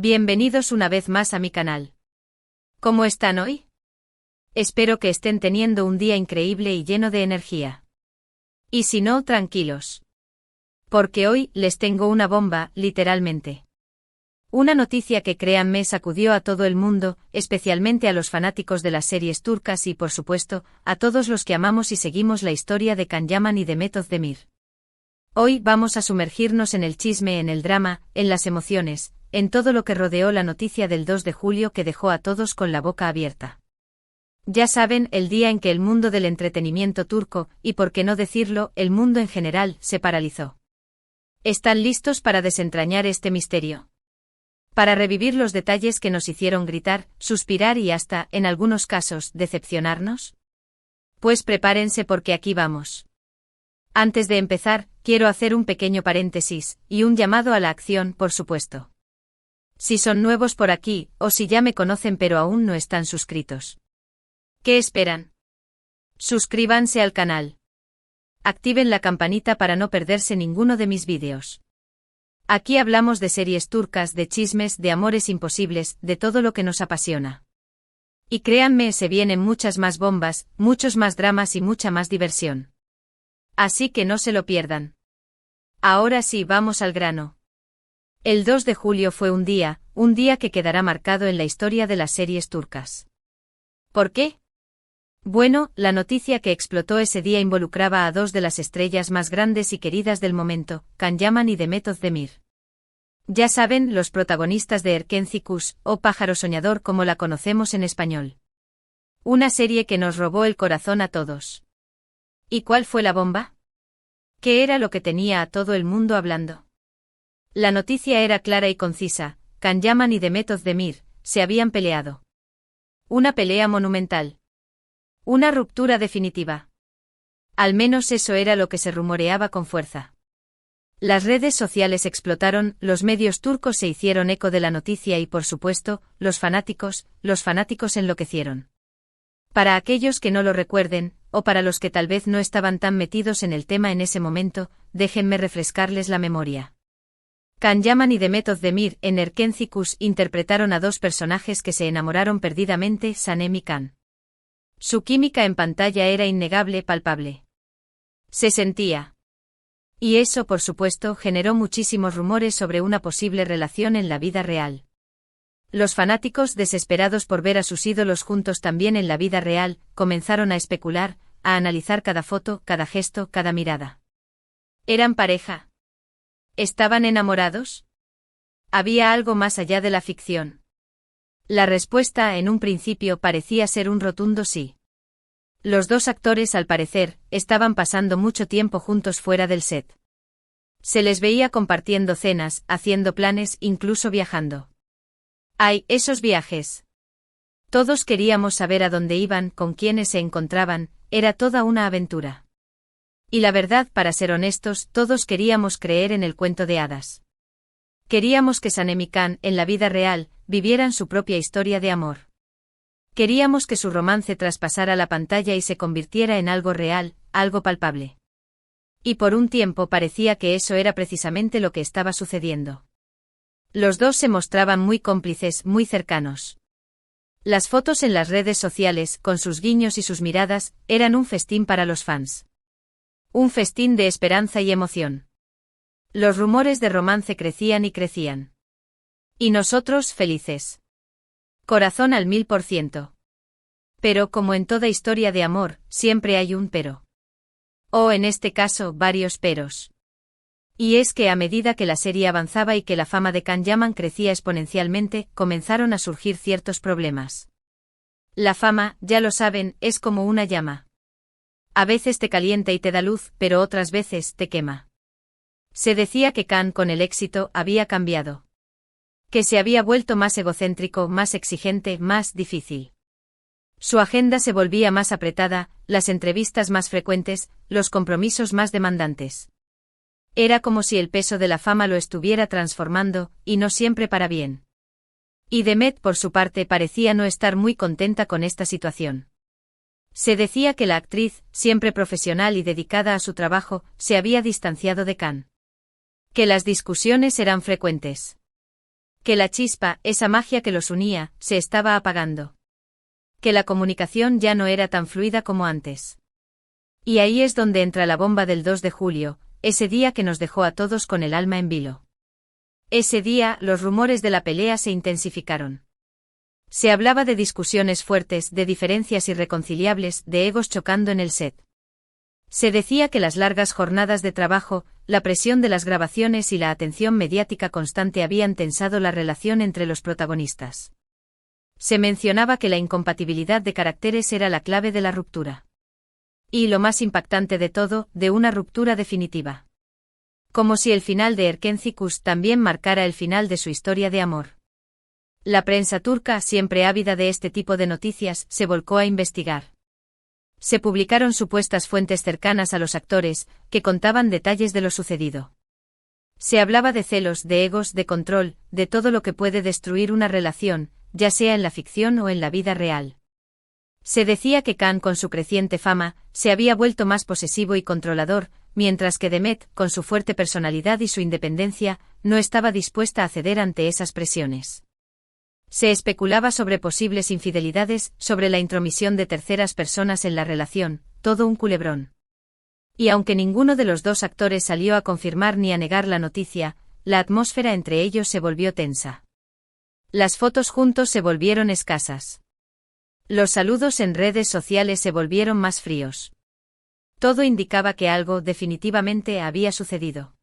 Bienvenidos una vez más a mi canal. ¿Cómo están hoy? Espero que estén teniendo un día increíble y lleno de energía. Y si no, tranquilos. Porque hoy les tengo una bomba, literalmente. Una noticia que créanme sacudió a todo el mundo, especialmente a los fanáticos de las series turcas y por supuesto, a todos los que amamos y seguimos la historia de Can Yaman y de Mehmet Özdemir. Hoy vamos a sumergirnos en el chisme, en el drama, en las emociones, en todo lo que rodeó la noticia del 2 de julio que dejó a todos con la boca abierta. Ya saben, el día en que el mundo del entretenimiento turco, y por qué no decirlo, el mundo en general, se paralizó. ¿Están listos para desentrañar este misterio? Para revivir los detalles que nos hicieron gritar, suspirar y hasta, en algunos casos, decepcionarnos? Pues prepárense porque aquí vamos. Antes de empezar, quiero hacer un pequeño paréntesis, y un llamado a la acción, por supuesto. Si son nuevos por aquí, o si ya me conocen pero aún no están suscritos. ¿Qué esperan? Suscríbanse al canal. Activen la campanita para no perderse ninguno de mis vídeos. Aquí hablamos de series turcas, de chismes, de amores imposibles, de todo lo que nos apasiona. Y créanme, se vienen muchas más bombas, muchos más dramas y mucha más diversión. Así que no se lo pierdan. Ahora sí, vamos al grano. El 2 de julio fue un día que quedará marcado en la historia de las series turcas. ¿Por qué? Bueno, la noticia que explotó ese día involucraba a dos de las estrellas más grandes y queridas del momento, Can Yaman y Mehmet Özdemir. Ya saben, los protagonistas de Erkenci Kuş, o Pájaro Soñador como la conocemos en español. Una serie que nos robó el corazón a todos. ¿Y cuál fue la bomba? ¿Qué era lo que tenía a todo el mundo hablando? La noticia era clara y concisa: Can Yaman y Mehmet Özdemir se habían peleado. Una pelea monumental. Una ruptura definitiva. Al menos eso era lo que se rumoreaba con fuerza. Las redes sociales explotaron, los medios turcos se hicieron eco de la noticia y por supuesto, los fanáticos enloquecieron. Para aquellos que no lo recuerden, o para los que tal vez no estaban tan metidos en el tema en ese momento, déjenme refrescarles la memoria. Can Yaman y Mehmet Özdemir en Erkenci Kuş interpretaron a dos personajes que se enamoraron perdidamente, Sanem y Can. Su química en pantalla era innegable, palpable. Se sentía. Y eso, por supuesto, generó muchísimos rumores sobre una posible relación en la vida real. Los fanáticos, desesperados por ver a sus ídolos juntos también en la vida real, comenzaron a especular, a analizar cada foto, cada gesto, cada mirada. ¿Eran pareja? ¿Estaban enamorados? ¿Había algo más allá de la ficción? La respuesta en un principio parecía ser un rotundo sí. Los dos actores, al parecer, estaban pasando mucho tiempo juntos fuera del set. Se les veía compartiendo cenas, haciendo planes, incluso viajando. ¡Ay, esos viajes! Todos queríamos saber a dónde iban, con quiénes se encontraban, era toda una aventura. Y la verdad, para ser honestos, todos queríamos creer en el cuento de hadas. Queríamos que Sanem y Can, en la vida real, vivieran su propia historia de amor. Queríamos que su romance traspasara la pantalla y se convirtiera en algo real, algo palpable. Y por un tiempo parecía que eso era precisamente lo que estaba sucediendo. Los dos se mostraban muy cómplices, muy cercanos. Las fotos en las redes sociales, con sus guiños y sus miradas, eran un festín para los fans. Un festín de esperanza y emoción. Los rumores de romance crecían y crecían. Y nosotros felices. Corazón al 1000%. Pero como en toda historia de amor, siempre hay un pero. O en este caso, varios peros. Y es que a medida que la serie avanzaba y que la fama de Can Yaman crecía exponencialmente, comenzaron a surgir ciertos problemas. La fama, ya lo saben, es como una llama. A veces te calienta y te da luz, pero otras veces te quema. Se decía que Can, con el éxito, había cambiado. Que se había vuelto más egocéntrico, más exigente, más difícil. Su agenda se volvía más apretada, las entrevistas más frecuentes, los compromisos más demandantes. Era como si el peso de la fama lo estuviera transformando, y no siempre para bien. Y Mehmet, por su parte, parecía no estar muy contenta con esta situación. Se decía que la actriz, siempre profesional y dedicada a su trabajo, se había distanciado de Can. Que las discusiones eran frecuentes. Que la chispa, esa magia que los unía, se estaba apagando. Que la comunicación ya no era tan fluida como antes. Y ahí es donde entra la bomba del 2 de julio, ese día que nos dejó a todos con el alma en vilo. Ese día, los rumores de la pelea se intensificaron. Se hablaba de discusiones fuertes, de diferencias irreconciliables, de egos chocando en el set. Se decía que las largas jornadas de trabajo, la presión de las grabaciones y la atención mediática constante habían tensado la relación entre los protagonistas. Se mencionaba que la incompatibilidad de caracteres era la clave de la ruptura. Y lo más impactante de todo, de una ruptura definitiva. Como si el final de Erkencikus también marcara el final de su historia de amor. La prensa turca, siempre ávida de este tipo de noticias, se volcó a investigar. Se publicaron supuestas fuentes cercanas a los actores, que contaban detalles de lo sucedido. Se hablaba de celos, de egos, de control, de todo lo que puede destruir una relación, ya sea en la ficción o en la vida real. Se decía que Can, con su creciente fama, se había vuelto más posesivo y controlador, mientras que Demet, con su fuerte personalidad y su independencia, no estaba dispuesta a ceder ante esas presiones. Se especulaba sobre posibles infidelidades, sobre la intromisión de terceras personas en la relación, todo un culebrón. Y aunque ninguno de los dos actores salió a confirmar ni a negar la noticia, la atmósfera entre ellos se volvió tensa. Las fotos juntos se volvieron escasas. Los saludos en redes sociales se volvieron más fríos. Todo indicaba que algo definitivamente había sucedido.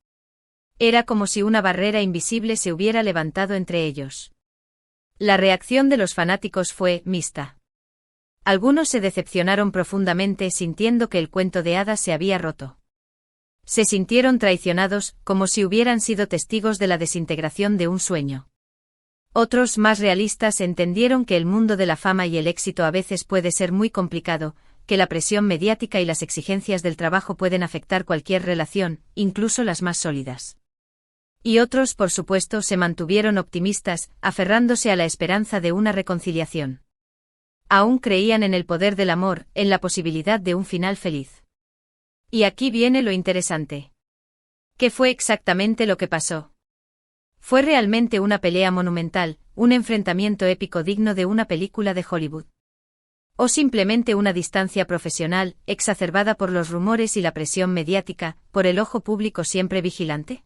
Era como si una barrera invisible se hubiera levantado entre ellos. La reacción de los fanáticos fue mixta. Algunos se decepcionaron profundamente sintiendo que el cuento de hadas se había roto. Se sintieron traicionados, como si hubieran sido testigos de la desintegración de un sueño. Otros, más realistas, entendieron que el mundo de la fama y el éxito a veces puede ser muy complicado, que la presión mediática y las exigencias del trabajo pueden afectar cualquier relación, incluso las más sólidas. Y otros, por supuesto, se mantuvieron optimistas, aferrándose a la esperanza de una reconciliación. Aún creían en el poder del amor, en la posibilidad de un final feliz. Y aquí viene lo interesante. ¿Qué fue exactamente lo que pasó? ¿Fue realmente una pelea monumental, un enfrentamiento épico digno de una película de Hollywood? ¿O simplemente una distancia profesional, exacerbada por los rumores y la presión mediática, por el ojo público siempre vigilante?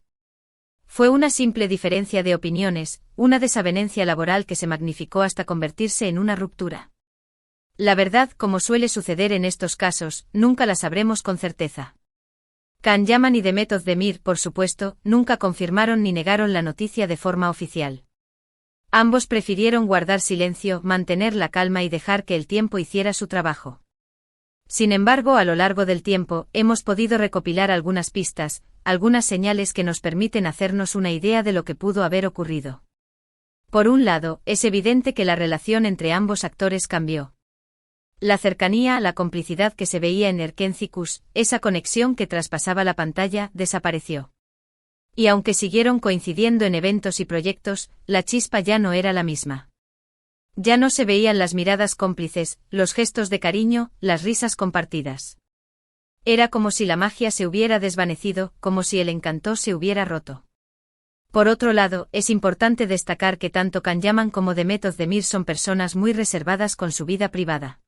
Fue una simple diferencia de opiniones, una desavenencia laboral que se magnificó hasta convertirse en una ruptura. La verdad, como suele suceder en estos casos, nunca la sabremos con certeza. Can Yaman y Demet Özdemir, por supuesto, nunca confirmaron ni negaron la noticia de forma oficial. Ambos prefirieron guardar silencio, mantener la calma y dejar que el tiempo hiciera su trabajo. Sin embargo, a lo largo del tiempo, hemos podido recopilar algunas pistas, algunas señales que nos permiten hacernos una idea de lo que pudo haber ocurrido. Por un lado, es evidente que la relación entre ambos actores cambió. La cercanía, la complicidad que se veía en Erkencikus, esa conexión que traspasaba la pantalla, desapareció. Y aunque siguieron coincidiendo en eventos y proyectos, la chispa ya no era la misma. Ya no se veían las miradas cómplices, los gestos de cariño, las risas compartidas. Era como si la magia se hubiera desvanecido, como si el encanto se hubiera roto. Por otro lado, es importante destacar que tanto Can Yaman como Demet Özdemir son personas muy reservadas con su vida privada.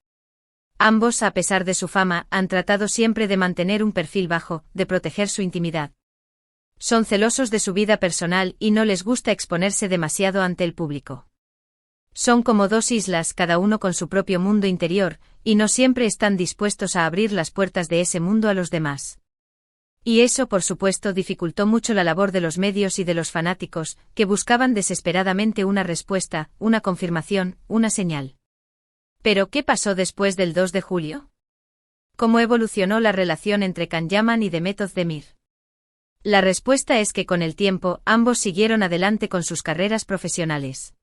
Ambos, a pesar de su fama, han tratado siempre de mantener un perfil bajo, de proteger su intimidad. Son celosos de su vida personal y no les gusta exponerse demasiado ante el público. Son como dos islas, cada uno con su propio mundo interior, y no siempre están dispuestos a abrir las puertas de ese mundo a los demás. Y eso, por supuesto, dificultó mucho la labor de los medios y de los fanáticos, que buscaban desesperadamente una respuesta, una confirmación, una señal. ¿Pero qué pasó después del 2 de julio? ¿Cómo evolucionó la relación entre Can Yaman y Demet Özdemir? La respuesta es que con el tiempo, ambos siguieron adelante con sus carreras profesionales.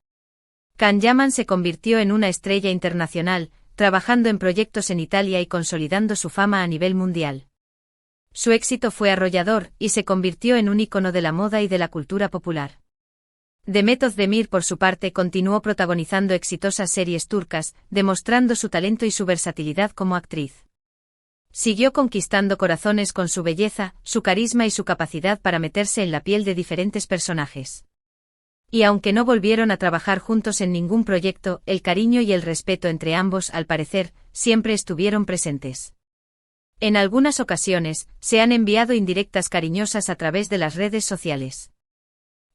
Can Yaman se convirtió en una estrella internacional, trabajando en proyectos en Italia y consolidando su fama a nivel mundial. Su éxito fue arrollador, y se convirtió en un ícono de la moda y de la cultura popular. Demet Özdemir, por su parte, continuó protagonizando exitosas series turcas, demostrando su talento y su versatilidad como actriz. Siguió conquistando corazones con su belleza, su carisma y su capacidad para meterse en la piel de diferentes personajes. Y aunque no volvieron a trabajar juntos en ningún proyecto, el cariño y el respeto entre ambos, al parecer, siempre estuvieron presentes. En algunas ocasiones, se han enviado indirectas cariñosas a través de las redes sociales.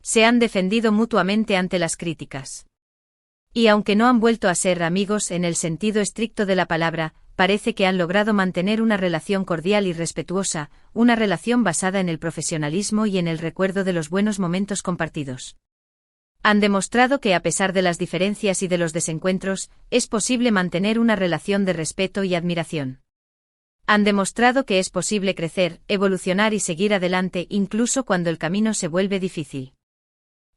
Se han defendido mutuamente ante las críticas. Y aunque no han vuelto a ser amigos en el sentido estricto de la palabra, parece que han logrado mantener una relación cordial y respetuosa, una relación basada en el profesionalismo y en el recuerdo de los buenos momentos compartidos. Han demostrado que a pesar de las diferencias y de los desencuentros, es posible mantener una relación de respeto y admiración. Han demostrado que es posible crecer, evolucionar y seguir adelante incluso cuando el camino se vuelve difícil.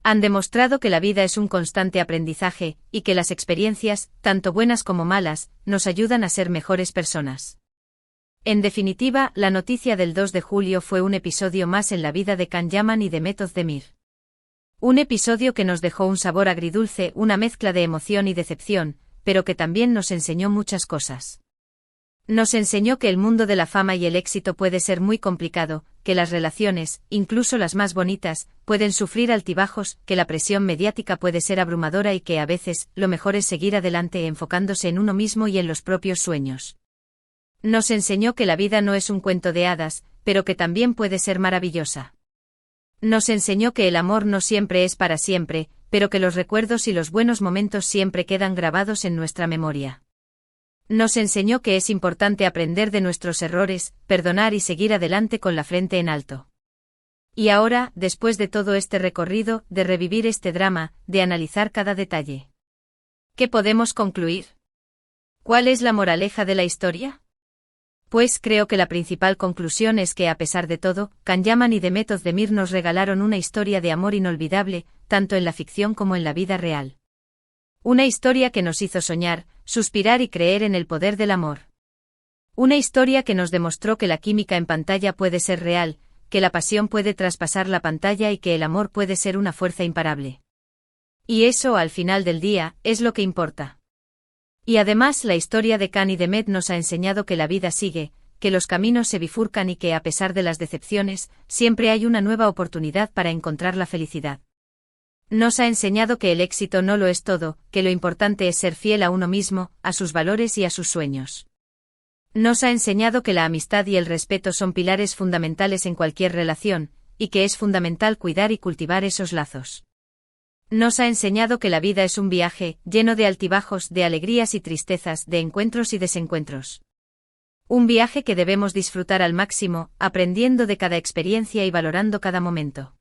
Han demostrado que la vida es un constante aprendizaje, y que las experiencias, tanto buenas como malas, nos ayudan a ser mejores personas. En definitiva, la noticia del 2 de julio fue un episodio más en la vida de Can Yaman y de Meth Özdemir. Un episodio que nos dejó un sabor agridulce, una mezcla de emoción y decepción, pero que también nos enseñó muchas cosas. Nos enseñó que el mundo de la fama y el éxito puede ser muy complicado, que las relaciones, incluso las más bonitas, pueden sufrir altibajos, que la presión mediática puede ser abrumadora y que a veces, lo mejor es seguir adelante enfocándose en uno mismo y en los propios sueños. Nos enseñó que la vida no es un cuento de hadas, pero que también puede ser maravillosa. Nos enseñó que el amor no siempre es para siempre, pero que los recuerdos y los buenos momentos siempre quedan grabados en nuestra memoria. Nos enseñó que es importante aprender de nuestros errores, perdonar y seguir adelante con la frente en alto. Y ahora, después de todo este recorrido, de revivir este drama, de analizar cada detalle, ¿qué podemos concluir? ¿Cuál es la moraleja de la historia? Pues creo que la principal conclusión es que a pesar de todo, Can Yaman y Meth Özdemir nos regalaron una historia de amor inolvidable, tanto en la ficción como en la vida real. Una historia que nos hizo soñar, suspirar y creer en el poder del amor. Una historia que nos demostró que la química en pantalla puede ser real, que la pasión puede traspasar la pantalla y que el amor puede ser una fuerza imparable. Y eso, al final del día, es lo que importa. Y además la historia de Can y de Meth nos ha enseñado que la vida sigue, que los caminos se bifurcan y que a pesar de las decepciones, siempre hay una nueva oportunidad para encontrar la felicidad. Nos ha enseñado que el éxito no lo es todo, que lo importante es ser fiel a uno mismo, a sus valores y a sus sueños. Nos ha enseñado que la amistad y el respeto son pilares fundamentales en cualquier relación, y que es fundamental cuidar y cultivar esos lazos. Nos ha enseñado que la vida es un viaje, lleno de altibajos, de alegrías y tristezas, de encuentros y desencuentros. Un viaje que debemos disfrutar al máximo, aprendiendo de cada experiencia y valorando cada momento.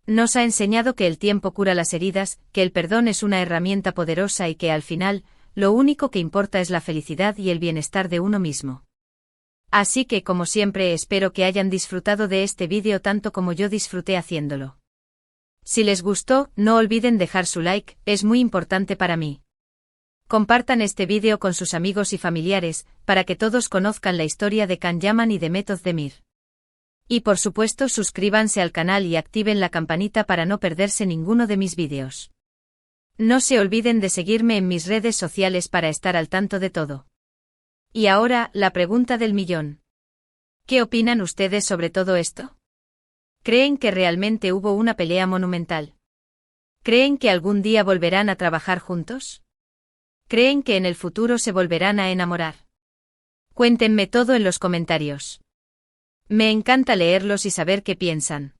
Nos ha enseñado que el tiempo cura las heridas, que el perdón es una herramienta poderosa y que al final, lo único que importa es la felicidad y el bienestar de uno mismo. Así que como siempre espero que hayan disfrutado de este vídeo tanto como yo disfruté haciéndolo. Si les gustó, no olviden dejar su like, es muy importante para mí. Compartan este vídeo con sus amigos y familiares, para que todos conozcan la historia de Can Yaman y de Meth Özdemir. Y por supuesto suscríbanse al canal y activen la campanita para no perderse ninguno de mis vídeos. No se olviden de seguirme en mis redes sociales para estar al tanto de todo. Y ahora, la pregunta del millón. ¿Qué opinan ustedes sobre todo esto? ¿Creen que realmente hubo una pelea monumental? ¿Creen que algún día volverán a trabajar juntos? ¿Creen que en el futuro se volverán a enamorar? Cuéntenme todo en los comentarios. Me encanta leerlos y saber qué piensan.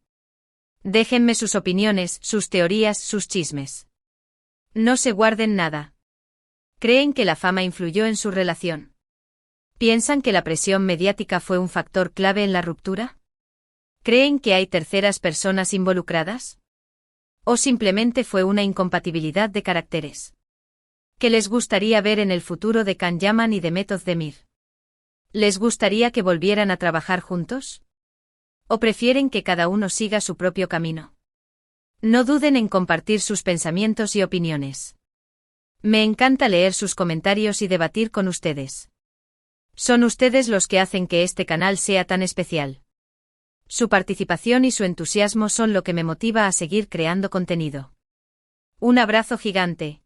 Déjenme sus opiniones, sus teorías, sus chismes. No se guarden nada. ¿Creen que la fama influyó en su relación? ¿Piensan que la presión mediática fue un factor clave en la ruptura? ¿Creen que hay terceras personas involucradas? ¿O simplemente fue una incompatibilidad de caracteres? ¿Qué les gustaría ver en el futuro de Can Yaman y de Meth Özdemir? ¿Les gustaría que volvieran a trabajar juntos? ¿O prefieren que cada uno siga su propio camino? No duden en compartir sus pensamientos y opiniones. Me encanta leer sus comentarios y debatir con ustedes. Son ustedes los que hacen que este canal sea tan especial. Su participación y su entusiasmo son lo que me motiva a seguir creando contenido. Un abrazo gigante.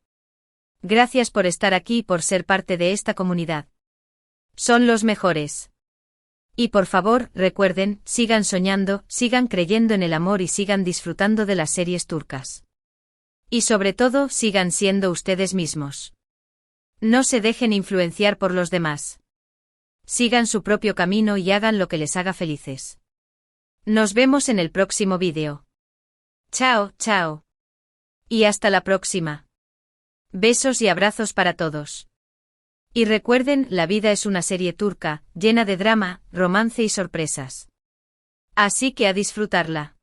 Gracias por estar aquí y por ser parte de esta comunidad. Son los mejores. Y por favor, recuerden, sigan soñando, sigan creyendo en el amor y sigan disfrutando de las series turcas. Y sobre todo, sigan siendo ustedes mismos. No se dejen influenciar por los demás. Sigan su propio camino y hagan lo que les haga felices. Nos vemos en el próximo vídeo. Chao, chao. Y hasta la próxima. Besos y abrazos para todos. Y recuerden, la vida es una serie turca, llena de drama, romance y sorpresas. Así que a disfrutarla.